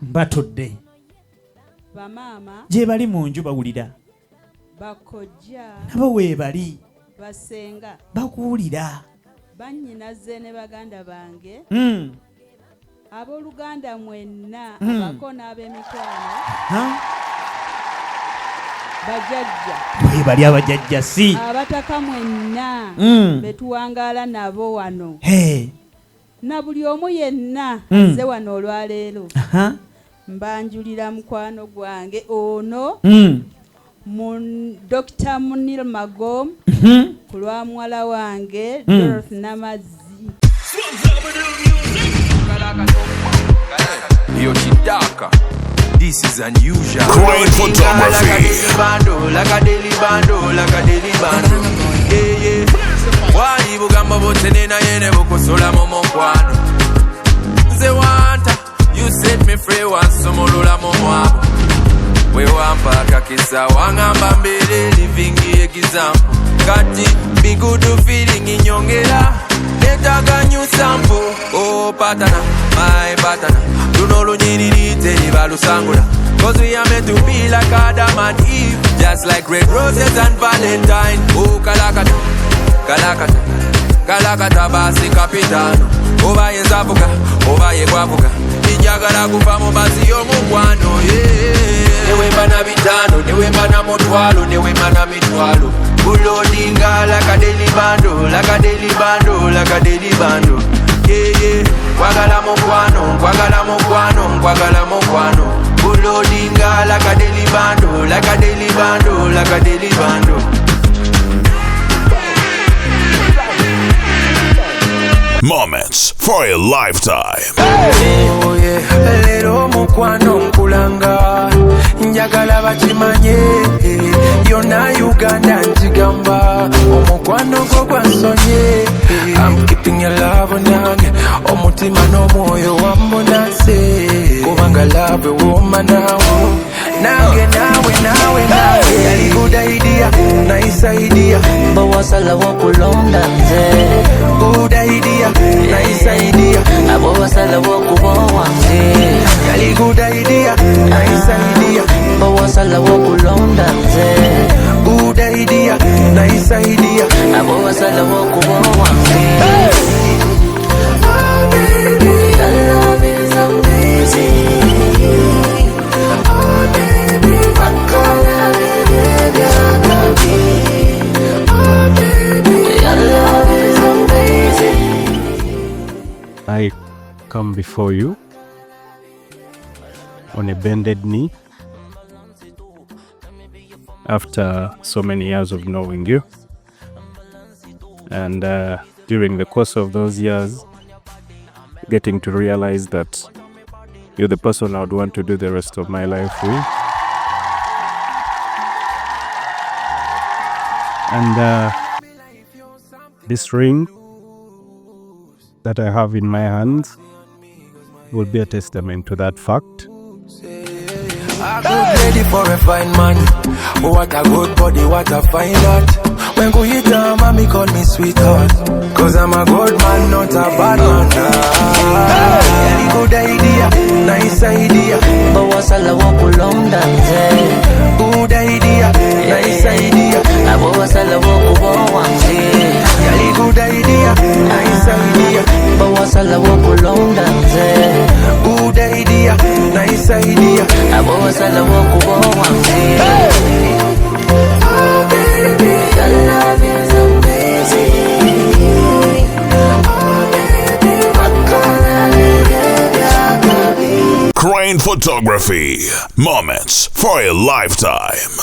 batodde bamama gye bali mu nju bawulira bakojja nabo weebali basenga bakuwulira bannyinaze ne baganda bange abooluganda mwenna abako n'ab'emikwano bajjajja weebali abajjajja si abataka mwenna betuwangaala nabo wano na buli omu yenna azze wano olwaleero mbanjulira mukwano gwange ono Dr. Muniru Magom ku lwa muwala wange Dorothy Namazzi. Yo Chitaka, this is unusual. Great photography. Like a daily bando. Yeah. Wali bugamba botene na yene bukosola momo kwano. Nze wanta, you set me free once somolola momwabo. We wampa kakisa wangamba mbele living example. Kati be good feeling inyongera. Netaga new sample. Oh patana, my patana. Lunolo nyirite ibalusangula. Cause we are meant to be like Adam and Eve. Just like red roses and Valentine. Oh kalakata basi kapitano. Oba yenzavuga, oba yegwavuga. Njagala kuva mu basi y'omukwano, newemba na bitano, newemba na mutwalo, newemba na mitwalo. Bulodinga like a daily bando. Yeah. Kwagala mukwano. Bulodinga like a daily bando. Moments for a lifetime. Oh yeah, lero mukwano nkulanga njagala bakimanye yona Uganda njigamba omukwano gwo gwansonye. I'm keeping your love nange omutima n'omwoyo wambonase kubanga love woman nange nawe yali good idea, nice idea, bawasala wokulonda nze good idea, nice idea, abawasala wokubowa nze yali good idea, nice idea, bawasala wokulonda nze good idea, nice idea, abawasala wokubowa nze. Oh baby, your love is amazing. oh baby, your love is amazing. I come before you on a bended knee after so many years of knowing you, and during the course of those years getting to realize that you're the person I would want to do the rest of my life with. And this ring that I have in my hands will be a testament to that fact. A good lady for a fine man. What a good body, what a fine heart. When go hit her, mommy call me sweetheart. Cause I'm a good man, not a bad man. Very good idea, nice idea. Bawasala wokulonda nze Good idea, nice idea. abawasala wokubowa nze Very good idea, nice idea. bawasala wokulonda nze Good idea, nice idea. abawasala wokubowa nze. Oh baby, Your love is amazing. oh baby, Crane Photography. Moments for a lifetime.